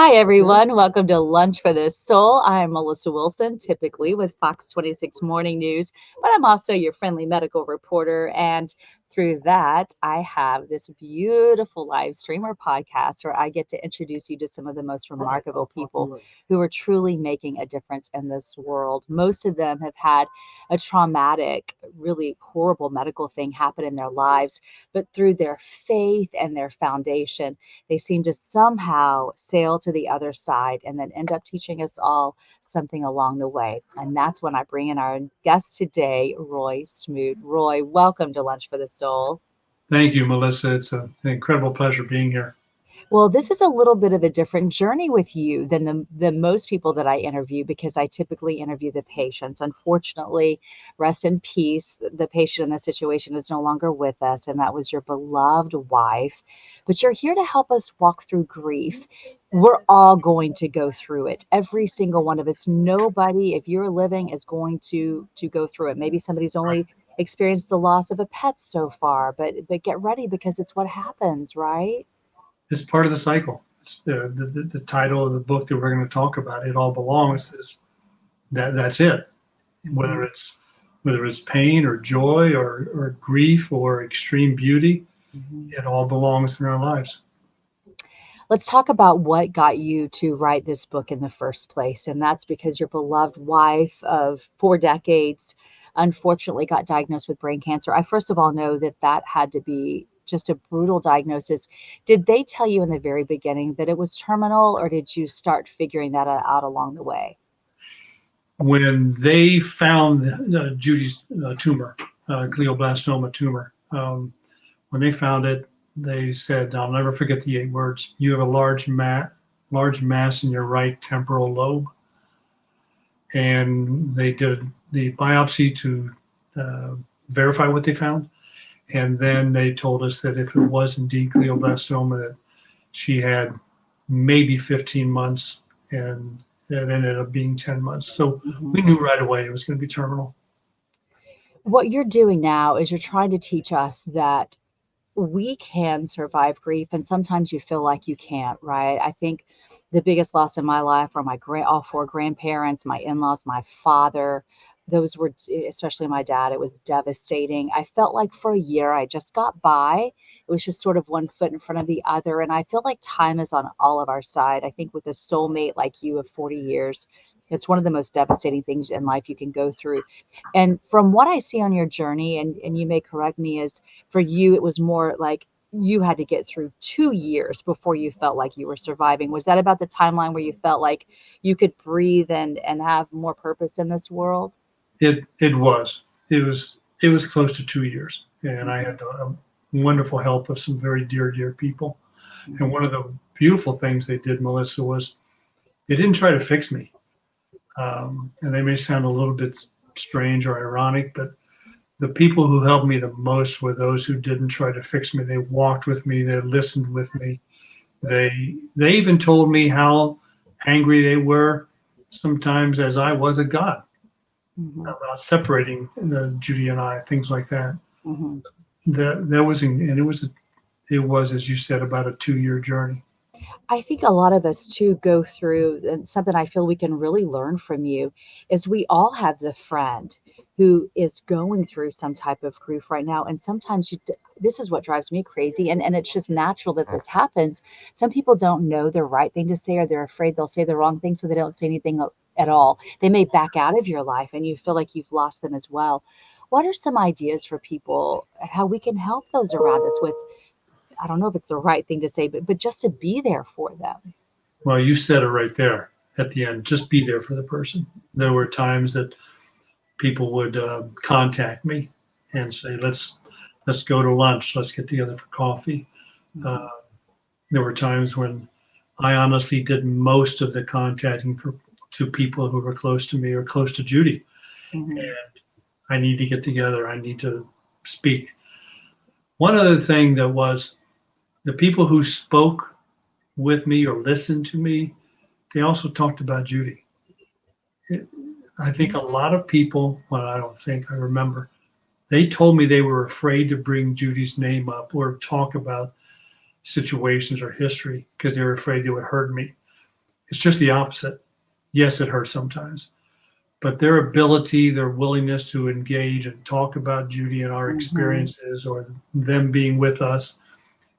Hi, everyone. Welcome to Lunch for the Soul. I'm Melissa Wilson, typically with Fox 26 Morning News, but I'm also your friendly medical reporter. And through that, I have this beautiful live stream or podcast where I get to introduce you to some of the most remarkable people who are truly making a difference in this world. Most of them have had a traumatic, really horrible medical thing happen in their lives, but through their faith and their foundation, they seem to somehow sail to the other side and then end up teaching us all something along the way. And that's when I bring in our guest today, Roy Smoot. Roy, welcome to Lunch for the Soul. Thank you, Melissa. It's an incredible pleasure being here. Well, this is a little bit of a different journey with you than the most people that I interview, because I typically interview the patients. Unfortunately, rest in peace, the patient in this situation is no longer with us, and that was your beloved wife. But you're here to help us walk through grief. We're all going to go through it. Every single one of us. Nobody, if you're living, is going to go through it. Maybe somebody's only experienced the loss of a pet so far, but get ready, because it's what happens, right? It's part of the cycle. It's the title of the book that we're going to talk about, It All Belongs, is that's it. Whether it's pain or joy or grief or extreme beauty, it all belongs in our lives. Let's talk about what got you to write this book in the first place. And that's because your beloved wife of 4 decades unfortunately got diagnosed with brain cancer. I first of all know that that had to be just a brutal diagnosis. Did they tell you in the very beginning that it was terminal, or did you start figuring that out along the way? When they found Judy's tumor, glioblastoma tumor, when they found it, they said, "I'll never forget the 8 words. You have a large mass in your right temporal lobe." And they did the biopsy to verify what they found. And then they told us that if it was indeed glioblastoma, that she had maybe 15 months, and it ended up being 10 months. So we knew right away it was going to be terminal. What you're doing now is you're trying to teach us that we can survive grief, and sometimes you feel like you can't, right? I think the biggest loss in my life were all four grandparents, my in-laws, my father. Those were, especially my dad, it was devastating. I felt like for a year I just got by. It was just sort of one foot in front of the other. And I feel like time is on all of our side. I think with a soulmate like you of 40 years, it's one of the most devastating things in life you can go through. And from what I see on your journey, and you may correct me, is for you, it was more like you had to get through 2 years before you felt like you were surviving. Was that about the timeline where you felt like you could breathe and have more purpose in this world? It was close to 2 years, and I had the wonderful help of some very dear people. And one of the beautiful things they did, Melissa, was they didn't try to fix me. And they may sound a little bit strange or ironic, but the people who helped me the most were those who didn't try to fix me. They walked with me. They listened with me. They even told me how angry they were sometimes as I was at God about separating Judy and I, things like that. That was, and it was, as you said, about a 2-year journey. I think a lot of us too go through, and something I feel we can really learn from you is we all have the friend who is going through some type of grief right now. And sometimes this is what drives me crazy. And it's just natural that this happens. Some people don't know the right thing to say, or they're afraid they'll say the wrong thing, so they don't say anything at all. They may back out of your life and you feel like you've lost them as well. What are some ideas for people, how we can help those around us with, I don't know if it's the right thing to say, but just to be there for them? Well, you said it right there at the end. Just be there for the person. There were times that people would contact me and say, let's go to lunch. Let's get together for coffee. There were times when I honestly did most of the contacting to people who were close to me or close to Judy. And I need to get together. I need to speak. One other thing that was, the people who spoke with me or listened to me, they also talked about Judy. I think a lot of people, well, I remember, they told me they were afraid to bring Judy's name up or talk about situations or history because they were afraid they would hurt me. It's just the opposite. Yes, it hurts sometimes, but their ability, their willingness to engage and talk about Judy and our Mm-hmm. experiences or them being with us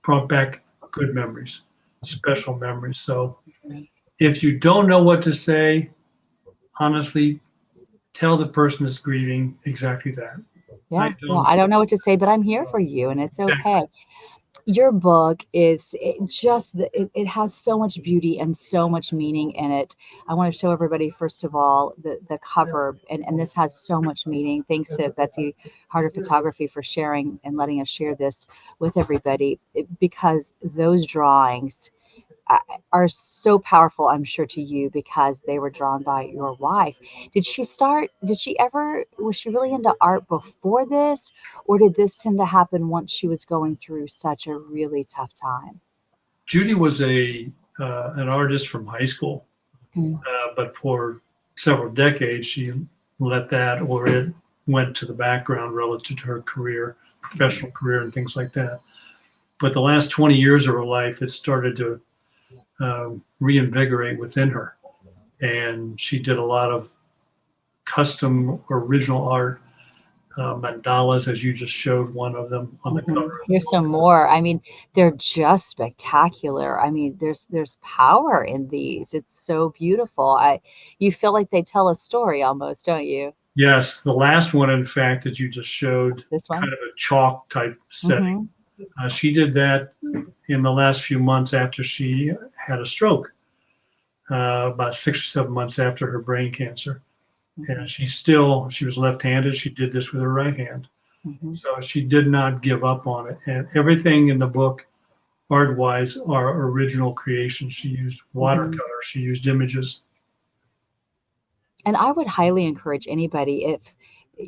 brought back good memories, special memories. So if you don't know what to say, honestly, tell the person that's grieving exactly that. I Yeah, yeah. don't. I don't know what to say, but I'm here for you, and it's Exactly. okay. Your book is it has so much beauty and so much meaning in it. I want to show everybody first of all the cover, and this has so much meaning. Thanks to Betsy Harder Photography for sharing and letting us share this with everybody, because those drawings uh, are so powerful, I'm sure, to you because they were drawn by your wife. Did she ever, was she really into art before this, or did this tend to happen once she was going through such a really tough time? Judy was a an artist from high school, Mm. but for several decades she let that or it went to the background relative to her career, professional career, and things like that. But the last 20 years of her life, it started to reinvigorate within her, and she did a lot of custom original art, mandalas, as you just showed one of them on the Mhm. cover of the Here's some book. more. I mean, they're just spectacular. I mean, there's power in these. It's so beautiful. You feel like they tell a story almost, don't you? Yes, the last one, in fact, that you just showed, This one? kind of a chalk type setting. Mm-hmm. She did that in the last few months after she had a stroke, about 6 or 7 months after her brain cancer. And Mm-hmm. she was left-handed. She did this with her right hand. Mm-hmm. So she did not give up on it. And everything in the book, art-wise, are original creations. She used Mm-hmm. watercolor. She used images. And I would highly encourage anybody, if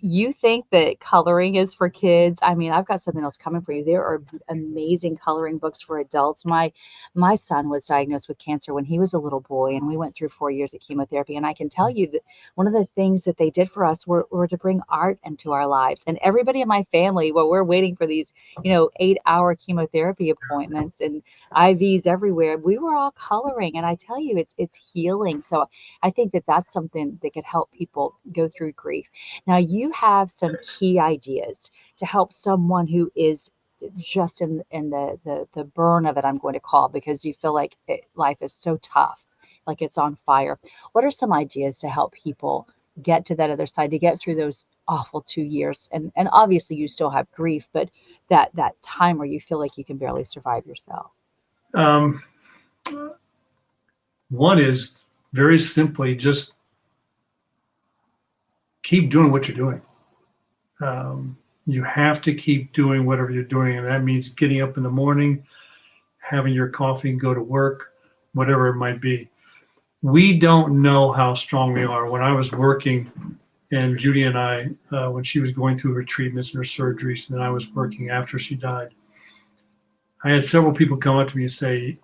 you think that coloring is for kids, I mean, I've got something else coming for you. There are amazing coloring books for adults. My son was diagnosed with cancer when he was a little boy, and we went through 4 years of chemotherapy. And I can tell you that one of the things that they did for us were to bring art into our lives. And everybody in my family, while we're waiting for these, 8-hour chemotherapy appointments and IVs everywhere, we were all coloring. And I tell you, it's healing. So I think that that's something that could help people go through grief. Now, you have some key ideas to help someone who is just in the burn of it, I'm going to call, because you feel like life is so tough, like it's on fire. What are some ideas to help people get to that other side, to get through those awful 2 years? And obviously you still have grief, but that time where you feel like you can barely survive yourself. Um, One is very simply just keep doing what you're doing. You have to keep doing whatever you're doing, and that means getting up in the morning, having your coffee, and go to work, whatever it might be. We don't know how strong we are. When I was working, and Judy and I, when she was going through her treatments and her surgeries, and then I was working after she died, I had several people come up to me and say,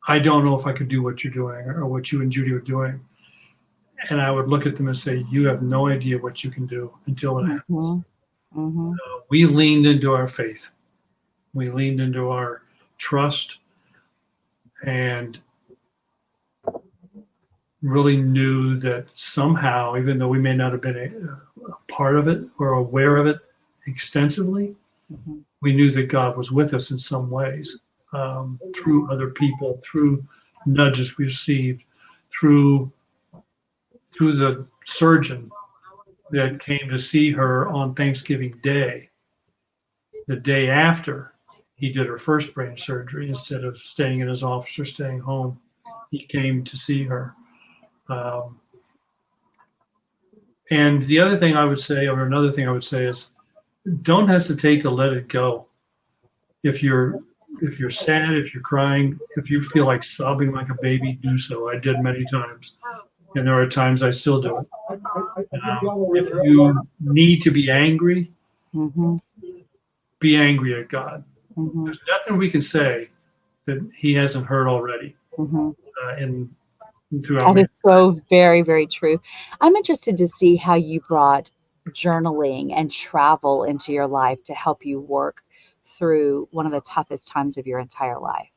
I don't know if I could do what you're doing or what you and Judy were doing. And I would look at them and say, you have no idea what you can do until it happens. Mm-hmm. Mm-hmm. We leaned into our faith. We leaned into our trust and really knew that somehow, even though we may not have been a part of it or aware of it extensively, Mm-hmm. we knew that God was with us in some ways, through other people, through nudges we received, through the surgeon that came to see her on Thanksgiving Day, the day after he did her first brain surgery. Instead of staying in his office or staying home, he came to see her. Um, and the other thing I would say, or another thing I would say, is don't hesitate to let it go. If you're sad, if you're crying, if you feel like sobbing like a baby, do so. I did many times, and there are times I still do it. If you need to Mm-hmm. be angry at God. Mm-hmm. There's nothing we can say that He hasn't heard already, Mm-hmm. in throughout That man. is so very, very true. I'm interested to see how you brought journaling and travel into your life to help you work through one of the toughest times of your entire life.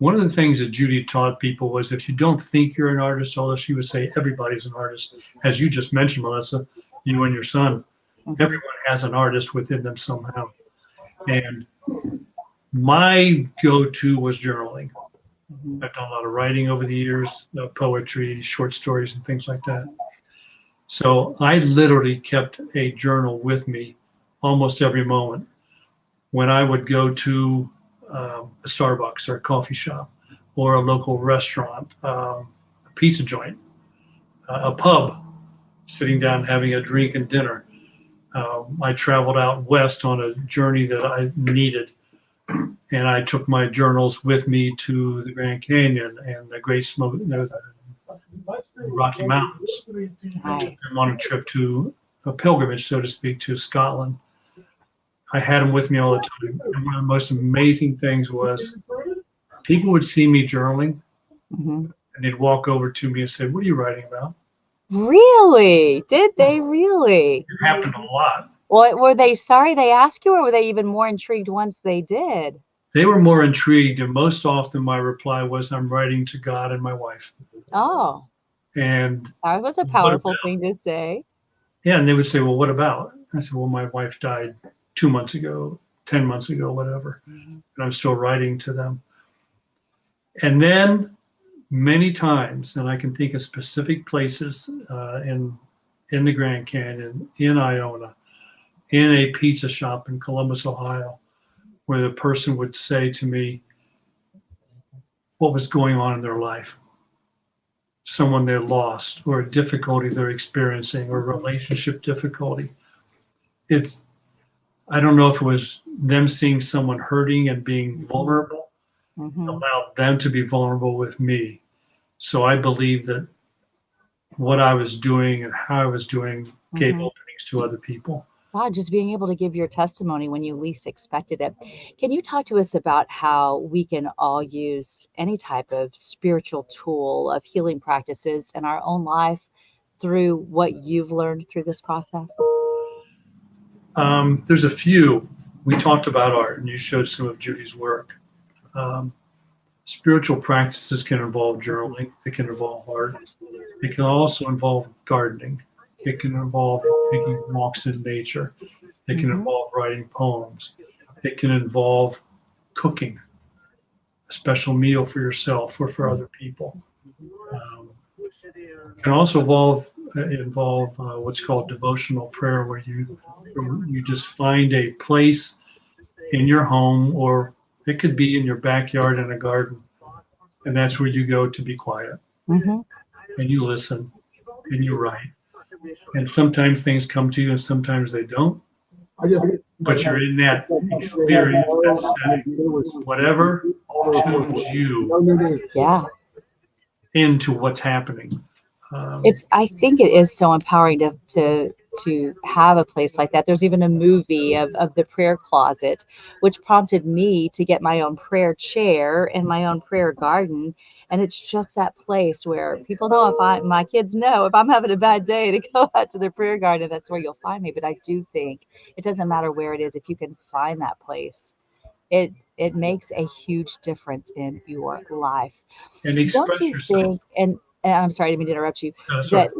One of the things that Judy taught people was if you don't think you're an artist, although she would say everybody's an artist, as you just mentioned, Melissa, you and your son, Mhm. everyone has an artist within them somehow. And my go-to was journaling. Mhm. I've done a lot of writing over the years, poetry, short stories, and things like that. So I literally kept a journal with me almost every moment. When I would go to a Starbucks or a coffee shop or a local restaurant, a pizza joint, a pub, sitting down having a drink and dinner. I traveled out west on a journey that I needed, and I took my journals with me to the Grand Canyon and the Great Smoot, the Rocky Mountains. I took them Nice. on a trip to a pilgrimage, so to speak, to Scotland. I had them with me all the time. And one of the most amazing things was people would see me journaling Mhm. and they'd walk over to me and say, "What are you writing about?" Really? Did they really? It happened a lot. Well, were they sorry they asked you, or were they even more intrigued once they did? They were more intrigued, and most often my reply was, "I'm writing to God and my wife." Oh, And that was a what powerful about? thing to say. Yeah, and they would say, "Well, what about?" I said, "Well, my wife died 2 months ago, 10 months ago, whatever." Mhm. And I'm still writing to them. And then many times, and I can think of specific places in the Grand Canyon, in Iona, in a pizza shop in Columbus, Ohio, where the person would say to me what was going on in their life, someone they lost, or a difficulty they're experiencing, or relationship difficulty. It's I don't know if it was them seeing someone hurting and being vulnerable, Mhm. allowed them to be vulnerable with me. So I believe that what I was doing and how I was doing gave Mhm. openings to other people. Wow, just being able to give your testimony when you least expected it. Can you talk to us about how we can all use any type of spiritual tool of healing practices in our own life through what you've learned through this process? There's a few. We talked about art, and you showed some of Judy's work. Um, Spiritual practices can involve journaling. It can involve art. It can also involve gardening. It can involve taking walks in nature. It can Mhm. involve writing poems. It can involve cooking a special meal for yourself or for other people. Um, it can also involve what's called devotional prayer, where you just find a place in your home, or it could be in your backyard in a garden, and that's where you go to be quiet Mhm. and you listen and you write. And sometimes things come to you, and sometimes they don't. But you're in that experience, that setting, whatever tunes you Yeah. into what's happening. I think it is so empowering to have a place like that. There's even a movie of the prayer closet, which prompted me to get my own prayer chair and my own prayer garden. And it's just that place where people know, if my kids know if I'm having a bad day, to go out to the prayer garden, that's where you'll find me. But I do think it doesn't matter where it is, if you can find that place, it makes a huge difference in your life. and Don't express you yourself. think, and I'm sorry, I didn't mean to interrupt you, Sorry. that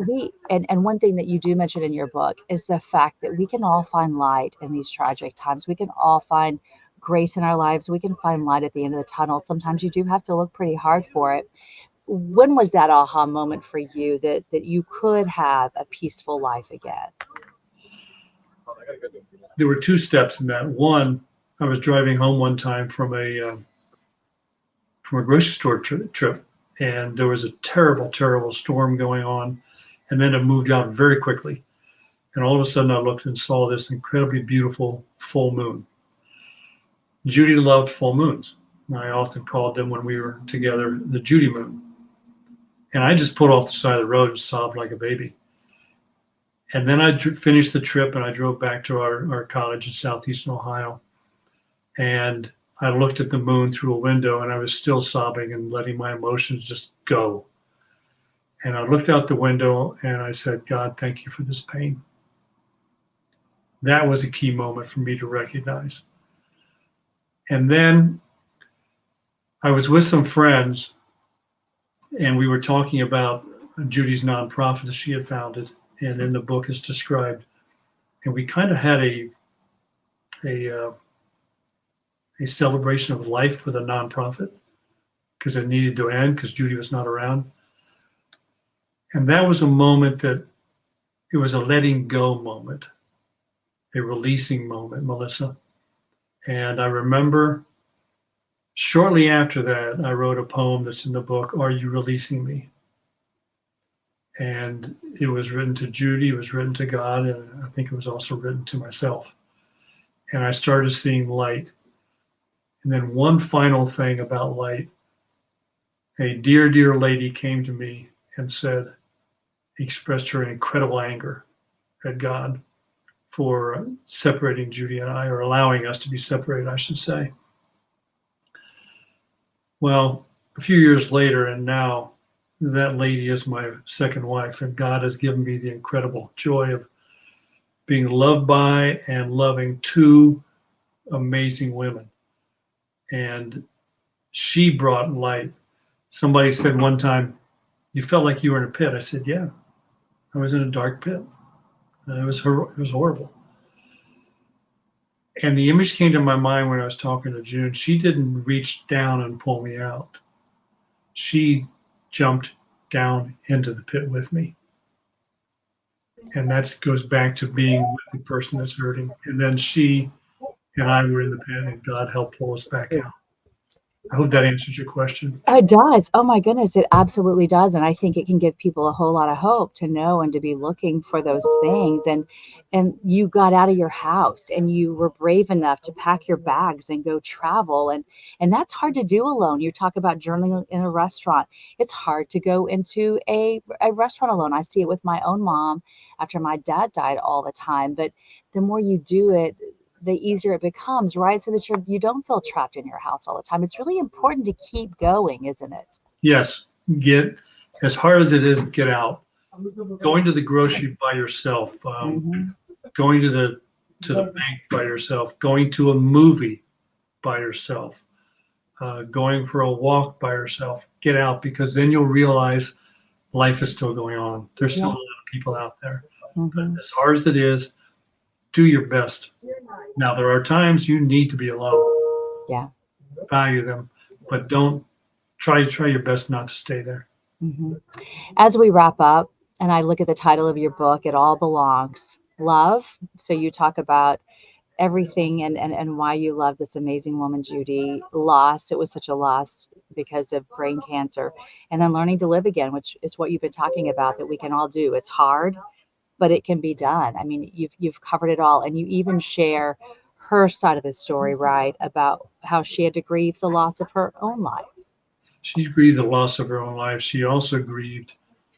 and one thing that you do mention in your book is the fact that we can all find light in these tragic times. We can all find grace in our lives. We can find light at the end of the tunnel. Sometimes you do have to look pretty hard for it. When was that aha moment for you that you could have a peaceful life again? There were two steps in that. One, I was driving home one time from a grocery store trip, and there was a terrible, terrible storm going on, and then it moved out very quickly. And all of a sudden, I looked and saw this incredibly beautiful full moon. Judy loved full moons. I often called them, when we were together, the Judy moon. And I just pulled off the side of the road and sobbed like a baby. And then I finished the trip and I drove back to our cottage in southeastern Ohio. And I looked at the moon through a window and I was still sobbing and letting my emotions just go. And I looked out the window and I said, "God, thank you for this pain." That was a key moment for me to recognize. And then I was with some friends, and we were talking about Judy's nonprofit that she had founded, and in the book is described. And we kind of had a a celebration of life with a nonprofit because it needed to end because Judy was not around. And that was a moment that it was a letting go moment, a releasing moment, Melissa. And I remember shortly after that, I wrote a poem that's in the book, Are You Releasing Me? And it was written to Judy, it was written to God, and I think it was also written to myself. And I started seeing light. And then one final thing about light, a dear, dear lady came to me and said, expressed her incredible anger at God for separating Judy and I, or allowing us to be separated, I should say. Well, a few years later, and now that lady is my second wife, and God has given me the incredible joy of being loved by and loving two amazing women. And she brought light. Somebody said one time, you felt like you were in a pit. I said, yeah, I was in a dark pit. It was horrible. And the image came to my mind when I was talking to June. She didn't reach down and pull me out. She jumped down into the pit with me. And that goes back to being with the person that's hurting. And then she and I were in the pit, and God helped pull us back out. I hope that answers your question. It does. Oh my goodness, it absolutely does. And I think it can give people a whole lot of hope to know and to be looking for those things. And you got out of your house and you were brave enough to pack your bags and go travel. And that's hard to do alone. You talk about journaling in a restaurant. It's hard to go into a restaurant alone. I see it with my own mom after my dad died all the time. But the more you do it, the easier it becomes, right? So that you don't feel trapped in your house all the time. It's really important to keep going, isn't it? Yes, get as hard as it is, get out. Going to the grocery by yourself, going to the bank by yourself, going to a movie by yourself, going for a walk by yourself. Get out, because then you'll realize life is still going on. There's still a lot of people out there. But as hard as it is, do your best. Now, there are times you need to be alone. Yeah. Value them, but don't try your best not to stay there. As we wrap up, and I look at the title of your book, It All Belongs, Love. So you talk about everything and why you love this amazing woman, Judy. Loss, it was such a loss because of brain cancer. And then learning to live again, which is what you've been talking about, that we can all do. It's hard, but it can be done. I mean, you've covered it all, and you even share her side of the story, right, about how she had to grieve the loss of her own life. She grieved the loss of her own life. She also grieved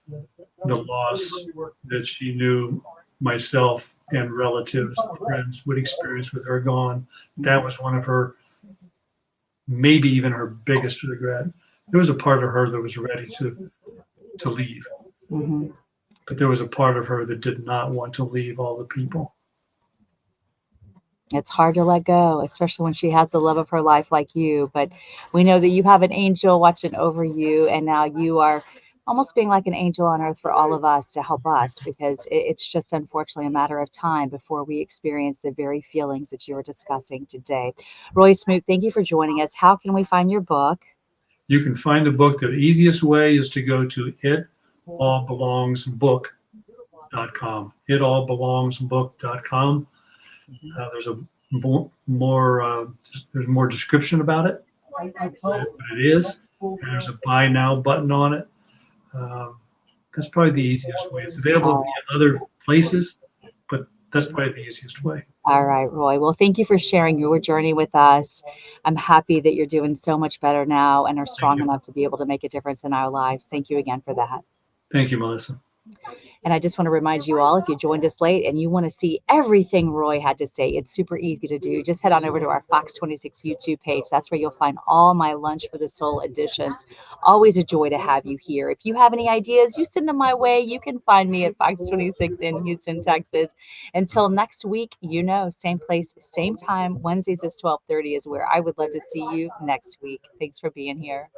the loss that she knew myself and relatives and friends would experience with her gone. That was one of her, maybe even her biggest regret. There was a part of her that was ready to leave. But there was a part of her that did not want to leave all the people. It's hard to let go, especially when she has the love of her life like you. But we know that you have an angel watching over you, and now you are almost being like an angel on earth for all of us to help us, because it's just unfortunately a matter of time before we experience the very feelings that you were discussing today. Roy Smoot, thank you for joining us. How can we find your book? You can find the book. The easiest way is to go to itallbelongsbook.com. Itallbelongsbook.com. There's there's more description about it, what it is, and there's a buy now button on it. That's probably the easiest way. It's available in other places, but that's probably the easiest way. All right, Roy. Well, thank you for sharing your journey with us. I'm happy that you're doing so much better now and are strong enough to be able to make a difference in our lives. Thank you again for that. Thank you, Melissa. And I just want to remind you all, if you joined us late and you want to see everything Roy had to say, it's super easy to do. Just head on over to our Fox 26 YouTube page. That's where you'll find all my Lunch for the Soul editions. Always a joy to have you here. If you have any ideas, you send them my way. You can find me at Fox 26 in Houston, Texas. Until next week, same place, same time. Wednesdays is 12:30 is where I would love to see you next week. Thanks for being here.